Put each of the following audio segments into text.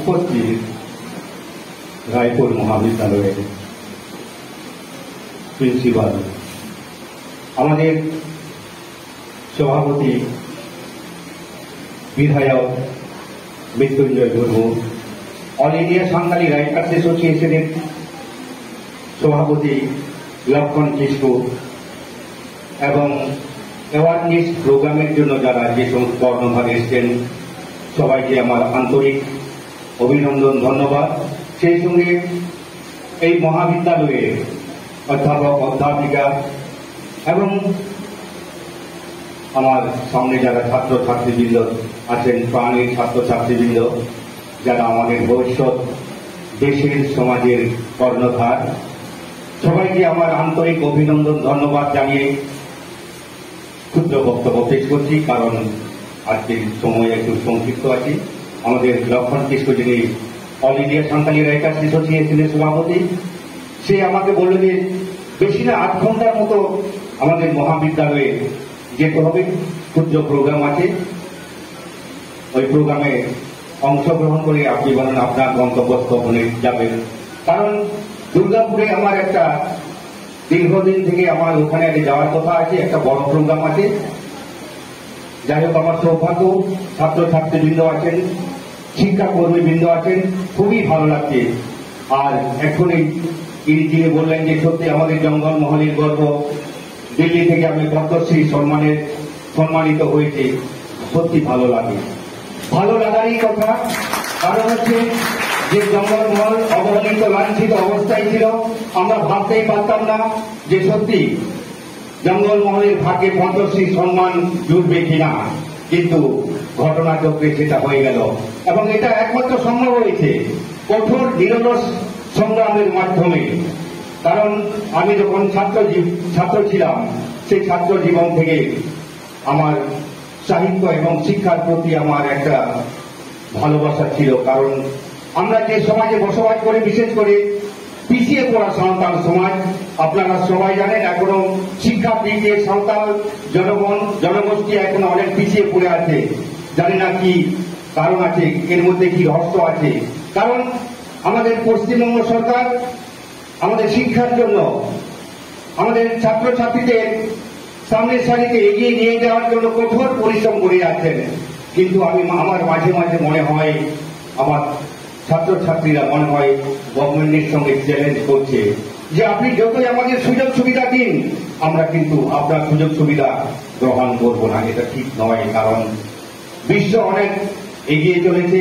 উপস্থিত রায়পুর মহাবিদ্যালয়ের প্রিন্সিপাল, আমাদের সভাপতি বিধায়ক Mrityunjay Murmu, all India Santali writers অ্যাসোসিয়েশনের সভাপতি লক্ষণ কিসকু এবং অ্যাওয়ারনেস প্রোগ্রামের জন্য যারা যে সমস্ত কর্ণধার এসছেন সবাইকে আমার আন্তরিক অভিনন্দন, ধন্যবাদ। সেই সঙ্গে এই মহাবিদ্যালয়ের অধ্যাপক, অধ্যাপিকা এবং আমার সামনে যারা ছাত্রছাত্রীবৃন্দ আছেন, প্রাণীর ছাত্রছাত্রীবৃন্দ, যারা আমাদের ভবিষ্যৎ দেশের সমাজের কর্ণধার, সবাইকে আমার আন্তরিক অভিনন্দন, ধন্যবাদ জানিয়ে ক্ষুদ্র বক্তব্য পেশ করছি, কারণ আজকের সময় একটু সংক্ষিপ্ত আছে। আমাদের লক্ষণ কিসকু, যিনি অল ইন্ডিয়া সাঁওতালি রাইটার্স অ্যাসোসিয়েশনের সভাপতি, সে আমাকে বলল যে বেশি না 8 ঘন্টার মতো আমাদের মহাবিদ্যালয়ে যেতে হবে, ক্ষুদ্র প্রোগ্রাম আছে, ওই প্রোগ্রামে অংশগ্রহণ করে আপনি বলেন আপনার গন্তব্যস্থলে যাবেন। কারণ দুর্গাপুরে আমার একটা দীর্ঘদিন থেকে আমার ওখানে যাওয়ার কথা আছে, একটা বড় প্রোগ্রাম আছে। যাই হোক, আমার সৌভাগ্য, ছাত্রছাত্রীবৃন্দ আছেন, শিক্ষাকর্মীবৃন্দ আছেন, খুবই ভালো লাগছে। আর এখনই যিনি বললেন যে সত্যি আমাদের জঙ্গলমহলের গর্ব, দিল্লি থেকে আমি পদ্মশ্রী সম্মানিত হয়েছে, সত্যি ভালো লাগে। ভালো লাগারই কথা, কারণ হচ্ছে যে জঙ্গলমহল অবহেলিত, লাঞ্ছিত অবস্থায় ছিল। আমরা ভাবতেই পারতাম না যে সত্যি জঙ্গলমহলের ভাগ্যে পদ্মশ্রী সম্মান জুটবে কিনা, কিন্তু ঘটনাচক্রে সেটা হয়ে গেল। এবং এটা একমাত্র সম্ভব হয়েছে কঠোর নিরলস সংগ্রামের মাধ্যমে। কারণ আমি যখন ছাত্র ছিলাম, সেই ছাত্র জীবন থেকে আমার সাহিত্য এবং শিক্ষার প্রতি আমার একটা ভালোবাসা ছিল। কারণ আমরা যে সমাজে বসবাস করি, বিশেষ করে পিছিয়ে পড়া সাঁওতাল সমাজ, আপনারা সবাই জানেন এখনো শিক্ষা পিছিয়ে সাঁওতাল জনগোষ্ঠী এখনো অনেক পিছিয়ে পড়ে আছে। জানি না কি কারণ আছে, এর মধ্যে কি রহস্য আছে। কারণ আমাদের পশ্চিমবঙ্গ সরকার আমাদের শিক্ষার জন্য আমাদের ছাত্রছাত্রীদের সামনের সারিতে এগিয়ে নিয়ে যাওয়ার জন্য কঠোর পরিশ্রম করে যাচ্ছেন। কিন্তু আমার মাঝে মাঝে মনে হয়, আমার ছাত্রছাত্রীরা মনে হয় গভর্নমেন্টের সঙ্গে চ্যালেঞ্জ করছে যে আপনি যতই আমাদের সুযোগ সুবিধা দিন, আমরা কিন্তু আপনার সুযোগ সুবিধা গ্রহণ করব না। এটা ঠিক নয়, কারণ বিশ্ব অনেক এগিয়ে চলেছে,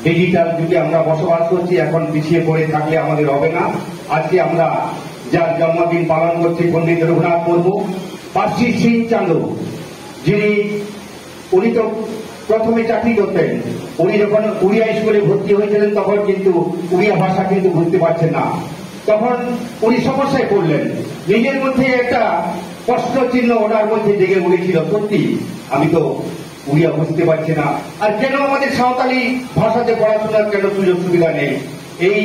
ডিজিটাল যুগে আমরা বসবাস করছি। এখন পিছিয়ে পড়ে থাকলে আমাদের হবে না। আজকে আমরা যার জন্মদিন পালন করছি, পণ্ডিত রঘুনাথ মুর্মু, পার্সি সিং চান্দু, উনি তো প্রথমে চাকরি করতেন। উনি যখন উড়িয়া স্কুলে ভর্তি হয়েছিলেন, তখন কিন্তু উড়িয়া ভাষা কিন্তু বুঝতে পারছেন না। তখন উনি সমস্যায় পড়লেন, নিজের মধ্যে একটা প্রশ্ন চিহ্ন ওনার মধ্যে জেগে উঠেছিল, সত্যি আমি তো উড়িয়া বুঝতে পারছি না, আর কেন আমাদের সাঁওতালি ভাষাতে পড়াশোনার কেন সুযোগ সুবিধা নেই। এই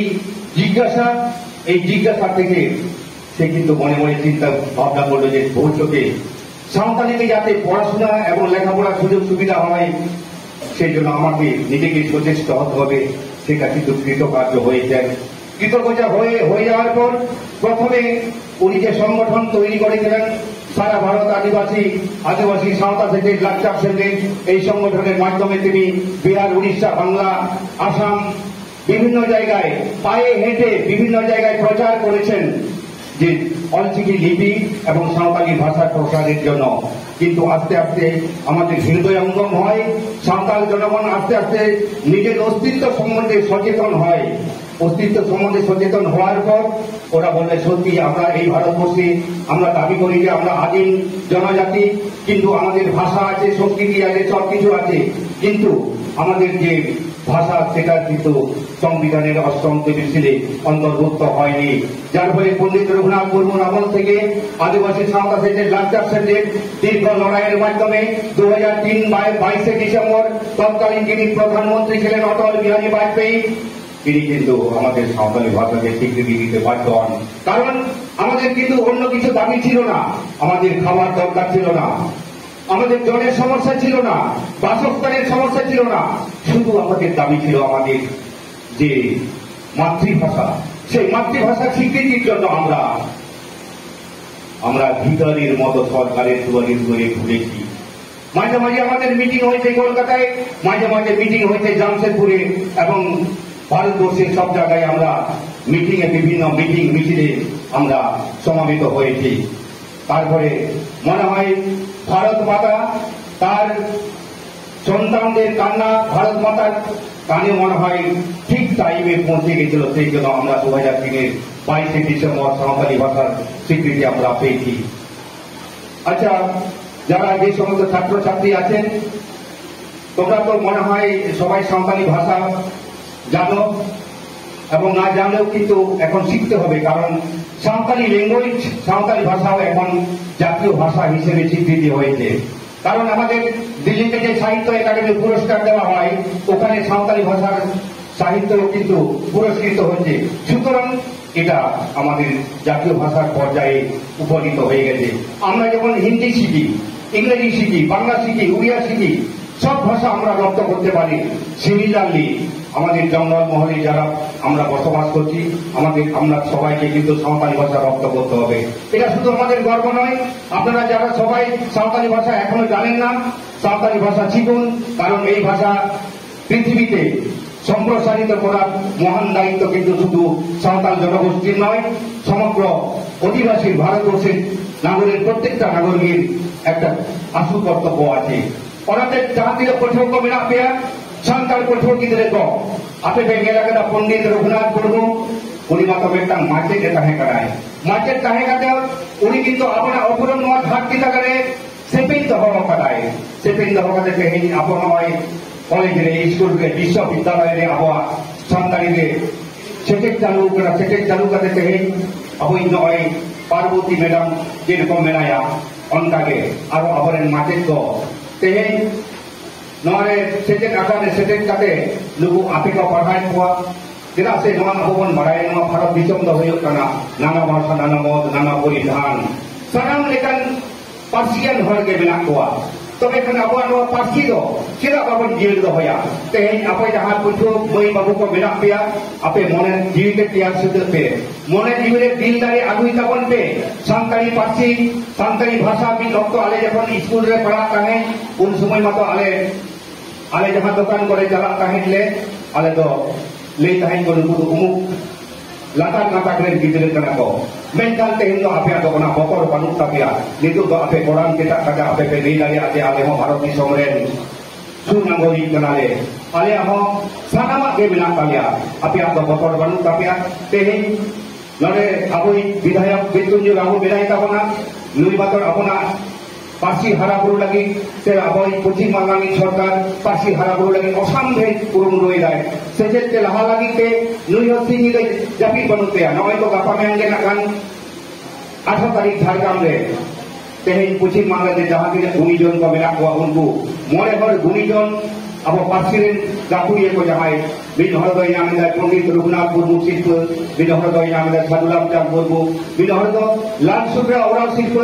জিজ্ঞাসা থেকে সে কিন্তু মনে মনে চিন্তা ভাবনা করলো যে ভবিষ্যতে সাঁওতালিতে যাতে পড়াশোনা এবং লেখাপড়ার সুযোগ সুবিধা হয়, সেই জন্য আমাকে নিজেকে সচেষ্ট হতে হবে। সেটা কিন্তু কৃতকার্য হয়েছেন। কৃতজ্ঞতা হয়ে যাওয়ার পর প্রথমে উনি যে সংগঠন তৈরি করেছিলেন, সারা ভারত আদিবাসী সাঁওতাল থেকে লাকচার সেন্টার, এই সংগঠনের মাধ্যমে তিনি বিহার, উড়িষ্যা, বাংলা, আসাম বিভিন্ন জায়গায় পায়ে হেঁটে বিভিন্ন জায়গায় প্রচার করেছেন যে অলচিকি লিপি এবং সাঁওতালি ভাষার প্রসারের জন্য। কিন্তু আস্তে আস্তে আমাদের হৃদয়ঙ্গম হয়, সাঁওতাল জনগণ আস্তে আস্তে নিজের অস্তিত্ব সম্বন্ধে সচেতন হয়। অস্তিত্ব সম্বন্ধে সচেতন হওয়ার পর ওরা বললে সত্যি আমরা এই ভারতবর্ষে আমরা দাবি করি যে আমরা আদিম জনজাতি, কিন্তু আমাদের ভাষা আছে, সংস্কৃতি আছে, সব কিছু আছে, কিন্তু আমাদের যে ভাষা সেটা কিন্তু সংবিধানের 8ম তফসিলে অন্তর্ভুক্ত হয়নি। যার ফলে পণ্ডিত রঘুনাথ মুর্মুর আমল থেকে আদিবাসী সাঁওতাল থেকে লাকচার সেন্টার দীর্ঘ লড়াইয়ের মাধ্যমে 2003 ডিসেম্বর তৎকালীন যিনি প্রধানমন্ত্রী ছিলেন অটল বিহারী বাজপেয়ী, তিনি কিন্তু আমাদের সাঁওতালি ভাষাকে স্বীকৃতি দিতে বাধ্য হন। কারণ আমাদের কিন্তু অন্য কিছু দাবি ছিল না, আমাদের খাবার দরকার ছিল না, আমাদের জলের সমস্যা ছিল না, বাসস্থানের সমস্যা ছিল না, শুধু আমাদের দাবি ছিল আমাদের যে মাতৃভাষা, সেই মাতৃভাষা স্বীকৃতির জন্য আমরা ভিতরের মতো সরকারের দুয়ারে দুয়ারে ঘুরেছি। মাঝে মাঝে আমাদের মিটিং হয়েছে কলকাতায়, মাঝে মাঝে মিটিং হয়েছে জামশেদপুরে, এবং ভারতবর্ষের সব জায়গায় আমরা বিভিন্ন মিটিং মিছিলে আমরা সমাবেত হয়েছি। তারপরে মনে হয় ভারত মাতা তার সন্তানদের কান্না ভারত মাতার কানে মনে হয় ঠিক টাইমে পৌঁছে গেছিল। সেই জন্য আমরা 2003-এর 22শে ডিসেম্বর সাঁওতালি ভাষার স্বীকৃতি আমরা পেয়েছি। আচ্ছা, যারা যে সমস্ত ছাত্রছাত্রী আছেন, তোমরা তো মনে হয় সবাই সাঁওতালি ভাষা জানো, এবং না জানলেও কিন্তু এখন শিখতে হবে, কারণ সাঁওতালি ল্যাঙ্গুয়েজ, সাঁওতালি ভাষাও এখন জাতীয় ভাষা হিসেবে স্বীকৃতি হয়েছে। কারণ আমাদের দিল্লিতে যে সাহিত্য একাডেমি পুরস্কার দেওয়া হয়, ওখানে সাঁওতালি ভাষার সাহিত্য কিন্তু পুরস্কৃত হচ্ছে। সুতরাং এটা আমাদের জাতীয় ভাষার পর্যায়ে উপনীত হয়ে গেছে। আমরা যেমন হিন্দি শিখি, ইংরেজি শিখি, বাংলা শিখি, উড়িয়া শিখি, সব ভাষা আমরা রপ্ত করতে পারি। সিমিলারলি আমাদের জঙ্গল মহলে যারা আমরা বসবাস করছি, আমরা সবাইকে কিন্তু সাঁওতালি ভাষা রপ্ত করতে হবে। এটা শুধু আমাদের গর্ব নয়, আপনারা যারা সবাই সাঁওতালি ভাষা এখনো জানেন না, সাঁওতালি ভাষা শিখুন, কারণ এই ভাষা পৃথিবীতে সম্প্রসারিত করার মহান দায়িত্ব কিন্তু শুধু সাঁওতাল জনগোষ্ঠীর নয়, সমগ্র অধিবাসী ভারতবর্ষের নাগরিক, প্রত্যেকটা নাগরিকের একটা আশু কর্তব্য আছে। ওনাদের জাতির পঠোं को मिला प्यार संताल पठों गिदरे को आपे बेंगेला के पंडित रघुनाथ मुर्मू उनी मात्र बेटा माचेट ताहे कराए माचेट ताहे करते उनी किंतु अपना अपरम नवा घाटी तकरे सेपिन दहो कराए सेपिन दहो करते कहीं अपन ओई कॉलेज रे स्कूल रे विश्वविद्यालय रे आबो संताली रे सेटेक चालू करते कहीं अब इन ओई पार्वती मैडम जे रकम मेनाया उनका के आरो अपरेन माचेट को तेहें नोरे सेटेक आकाने सेटेक काटे लुगु आपे को पढ़ाई हुआ जेना से नोन अबोन बड़ाई नो भारत दिसम दो होयो कना नाना भाषा नाना मत नाना परिधान सनाम लेकन पार्सियन हर के बिना हुआ तबे कना अबो नो पार्सी दो चिरा बाबन जील दो होया तेहें आपे जहां पुछो मई बाबू को बिना पिया आपे मोने जीव के त्याग सुध पे मोने जीव रे दिलदारी आगुई तबन पे संताली पार्सी संताली भाषा भी लोग तो आले जब स्कूल रे पढ़ाता है उन समय में तो आले जहां दुकान करे चलाता है ले आले तो लेता है को उमुक लाता रे गिदरे कना को मेनकान तेहें तो आपे तो बना बतर बानुक तापिया नितु तो आपे कोरान केटा काटा आपे पे नहीं लागे आते आले हो भारत दिसम रे सुनांगोरी कनाले आले हो सानामा के बिना तालिया आपे तो बतर बानुक तापिया तेहें नरे अबोई विधायक बितुंजु राहु विधायक अपना नुई बातर अपना पार्सी हाराबुरु लगी से अबोई पश्चिम बांगाली सरकार पार्सी हाराबुरु लगी असाम्भे पुरुम रोई राय सेजेत के लहा लगी के नुई हस्ती नि जापी बनुते नय तो गापा मेंगे ना कान 18 तारीख झारग्राम रे तेहें पश्चिम बांगाले जहां के गुणीजन को मेना को उनको मोरे हर गुणीजन अब पार्सी गापुरिया को जहां बिन हर दो नाम दे पंडित रघुनाथ मुर्मू शिल्प बिन हर दो नाम दे साधुराम चांद मुर्मू बिन हर दो लाल सुब्रा ओराव शिल्प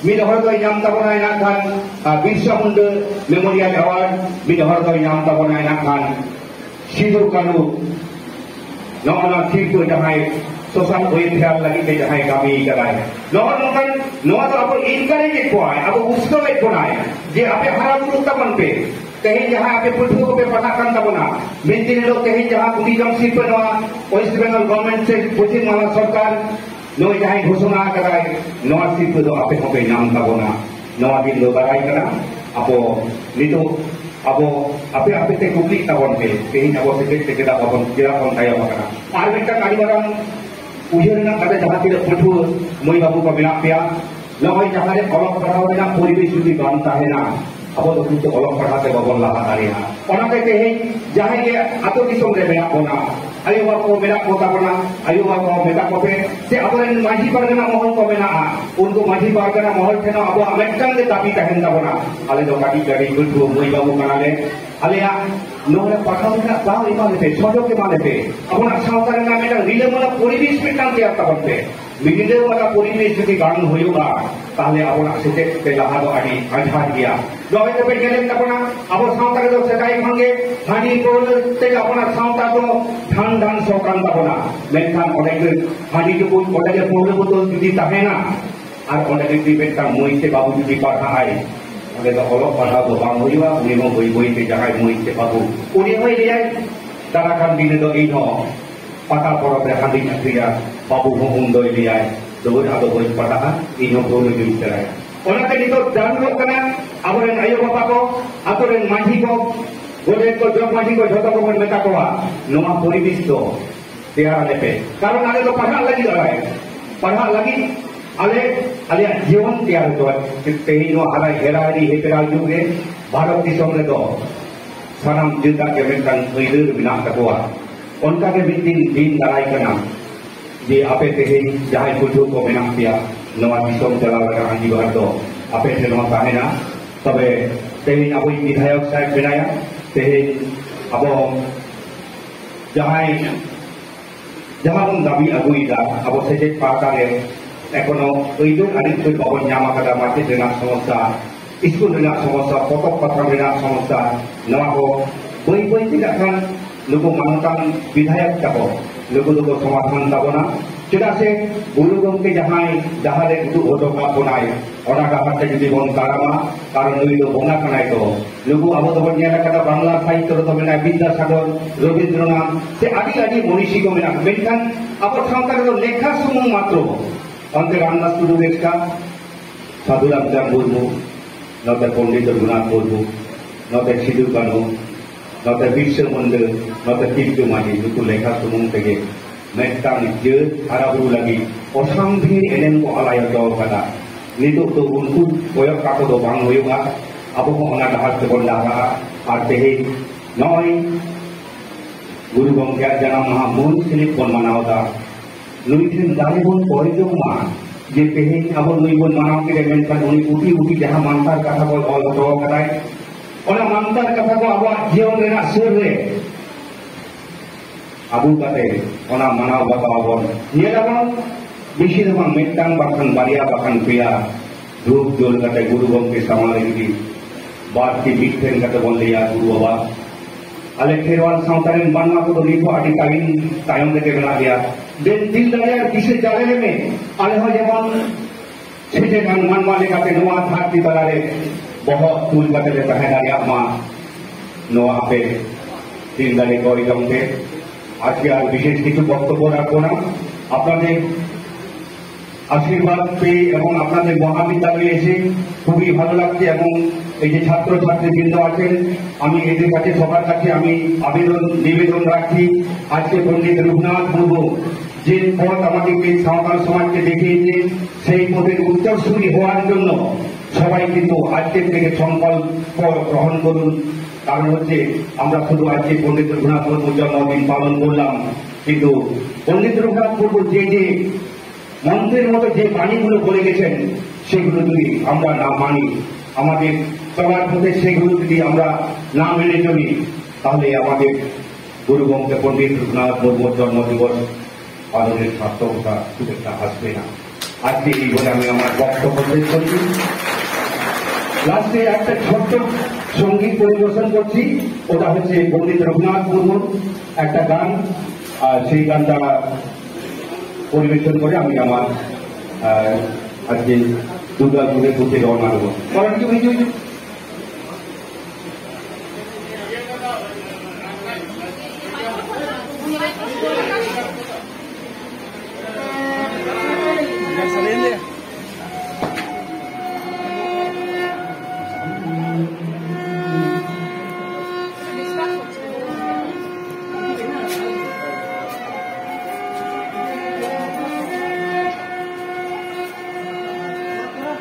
बिन हर दो नाम तबना ना खान बिरसा मुंडा मेमोरियल अवार्ड बिन हर दो नाम तबना ना खान सिदुर कानू नौना शिल्प जहां सोशल वेलफेयर लगी के जहां कामी कराए नौन नौन नौन तो अब इनकरेज को है अब उसको में बनाए जे आपे हरा गुरु तबन पे कहीं जहां आपे पुठो को पे पढ़ा kan tabona मेंदिन लोग कहीं जहां गुणीजन शिल्प नवा वेस्ट बेंगल गवर्नमेंट से पश्चिम बांगला सरकार नो जहां घोषणा कराए नवा शिल्प दो आपे को पे नाम tabona नवा दिन लो बराई करा आपो नितो आपो आपे आपे ते कुकली tabon पे कहीं आपो से केदा babon kira kon kaya makana ar mekta kali barang ujarna kada जहां के पुठो moi babu को बिना पिया नवा जहां रे अलग पढ़ाओ ना परिवेश जुदी बनता है ना अब तो किंतु अलग पढ़ाते बबन लाहा तारिया ओनाते तेहें जहां के आतो दिसम रे मेना कोना आयुवा को मेना कोता बना आयुवा को मेटा को पे से अबरेन माझी परगना महल को मेना उनको माझी परगना महल थेना अब अमेरिकन दे दाबी तहन तबना आले दो काटी गाड़ी गुलबो मोई बाबू कनाले आलेया नोरे पठाओ ना गाव इमाने पे छोजो के माने पे अपना सावतारे ना मेटा रिले मला परिवेश में काम किया तबन पे मिडिल वाला परिवेश जो गांग होगा ताहले आबोना सेचेद ते लाहा दो आडी आझाद गया दबे दबे गेलेन तबना आबो सावता रे दो सेदाय खंगे हानी कोल ते अपना सावता दो धान धान सोकान तबना मेनखान ओडे के हानी के कोई ओडे के पोले बोतल जुदी ताहेना आर ओडे के दिबेटा मोइते बाबू जुदी पढ़ाई ओडे दो ओलो पढ़ा दो बांग होइवा उनी मो बोई बोई ते जहाय मोइते बाबू उनी होय लियाय दाराखान दिन दो इनो पता परब रे हांडी नक्रिया बाबू हो उन्दो लियाय दोबो आदो बोई पढ़ा इनो बोले जुदी तराय ओनाते नितो जानलो कना आबोरेन आयो बाबा को आतोरेन मांझी को गोले को जग मांझी को झोतो को मेता कोआ नोमा परिवेश दो तैयार लेपे कारण आले तो पढ़ा लगी आले आले जीवन तैयार तो तेही नो हारा हेरारी हेपेरा जुगे भारत दिसोम रे दो सानाम जिंदा के मेनकान ओइदर बिना तकोआ उनका के दिन दाराय कना जे आपे तेही जहाय कुजो को मेना पिया नवा दिसोम चलाव रे आंजी बार दो आपे से नवा ताहेना तबे तेही आबो विधायक साहेब बेनाया तेही आबो जहाय जहां बन दाबी अगुइदा आबो सेचेद पाता रे एखोनो ओइदर आदित्य बाबन नामा कादा माथे रेना समस्या स्कूल रेना समस्या पतक पत्र रेना समस्या नवा को बई बई तिलाखान लोगो मानतान विधायक तको लोगो समाधान तबना चेदा से गुरु गंके जहां जहारे गुरु ओडोका बनाय ओना गाहाते जुदी बन कारामा कारण नुई दो बोंगा कनाय तो लोगो आबो तो बनिया कदा बांग्ला साहित्य तो मेना विद्यासागर रवींद्रनाथ से आदि आदि मनीषी को मेना मेनखान आबो सावता रे लेखा सुमुं मात्र अंते रामदास टुडू बेसका साधु रामचंद्र मुर्मू नते पंडित रघुनाथ मुर्मू नते सिदु कानू नते बिरसा मुंडा नते तिलकु मांझी नुकु लेखा सुमुं तेगे मेटांग जेद हाराबुरु लगी असांभि एनेम को आलाय दो कदा नितो तो उनको कोयक काको दो बांग होयुगा आबो को ओना डाहार ते बन डाहा आर तेहे नय गुरु गंगे जन्म महा मूल सिलिप बन मनावदा नुइथिन दारे बन परिजोग मा जे तेहे आबो नुइ बन मनाव के मेनखान उनी उठी उठी जहां मानतार कथा को ऑल दो कदाय ओना मानतार कथा को आबो जीवन रेना सुर रे आबू काते ओना मनाव बतावबन नियाबन बिसि दो मेटांग बाखान बारिया बाखान पिया धूप जोल काते गुरु गंगे सामारे जुदी बात की मिठेन काते बन लिया गुरु बाबा आले खेरवाल सावतारेन बान्ना को निको आदि तायम लेके बना दिया दिन दिल दरिया किसे जाले में आले हो जेबन छेजे गान मान माले काते नोआ थाती तलारे बहुत तुल काते ले तहे दारिया मा नोआ पे दिन दारे कोई गंगे आज के आज विशेष किछु बक्तव्य राखबो ना आपनादेर आशीर्वाद पेये एबं आपनादेर महाविद्यालये एसे खुबই ভালো লাগছে এবং এই যে ছাত্র ছাত্রীবৃন্দ আছেন আমি এদের কাছে সবার কাছে আমি আবেদন নিবেদন রাখি আজকে পণ্ডিত রঘুনাথ মুর্মু যে পথ আমাদেরকে সাঁওতাল সমাজকে দেখিয়েছে সেই পথের উত্তরসূরি হওয়ার জন্য সবাই কিন্তু আজকের থেকে সংকল্প গ্রহণ করুন কারণ হচ্ছে আমরা শুধু আজকে পণ্ডিত রঘুনাথ মুর্মুর জন্মদিন পালন করলাম কিন্তু পণ্ডিত রঘুনাথ মুর্মু যে মন্ত্রের মতো যে বাণীগুলো বলে গেছেন সেগুলো যদি আমরা না মানি আমাদের চলার পথে সেগুলো যদি আমরা না মেনে চলি তাহলে আমাদের গুরু গঙ্গে পণ্ডিত রঘুনাথ মুর্মুর জন্মদিবস পালনের সার্থকতা খুব একটা আসবে না আজকে এই বলে আমি আমার বক্তব্য শেষ করছি লাস্টে একটা ছোট্ট সঙ্গীত পরিবেশন করছি ওটা হচ্ছে পণ্ডিত রঘুনাথ মুর্মুর একটা গান আর সেই গানটা পরিবেশন করে আমি আমার আজকে দুর্গাপুরের প্রতি রওনা দেবো কারণ কি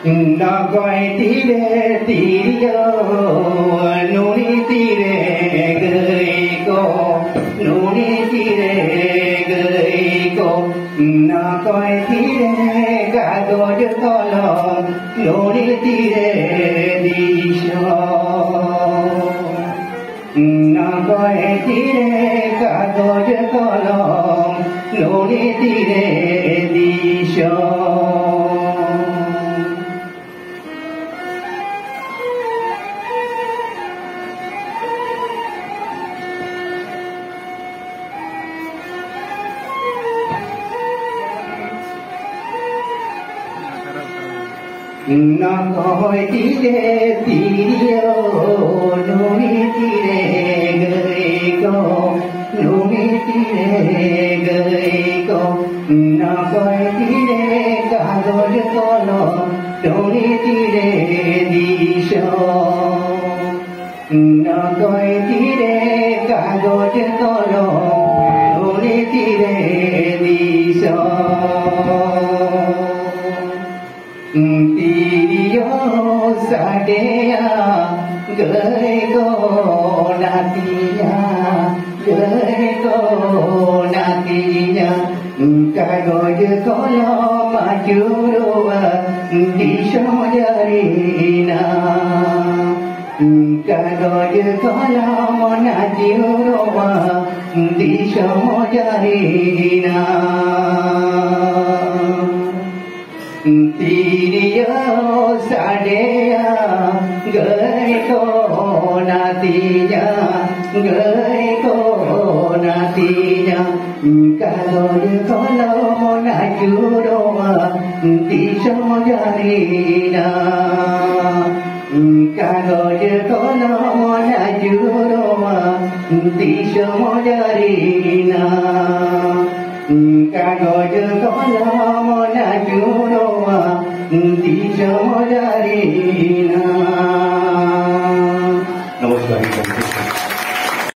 Nagai tire tiriyo, nuni tire gai ko, nuni tire gai ko. Nagai tire kagoj kolom, nuni tire disho. Nagai tire kagoj kolom, nuni tire disho. nói tire tirio numi tire gầy cô numi tire gầy cô nói tire kagoj kolo numi tire disho nói tire kagoj kolo numi tire disho tirio sadea gay ko natiya kagoj kolo majuruwa disho jarina kagoj kolo majuruwa disho jarina tirio sadea gay ko natiya kagoj kolo majuruwa disho jarina kagoj kolo majuruwa disho jarina kagoj kolo majuruwa disho jarina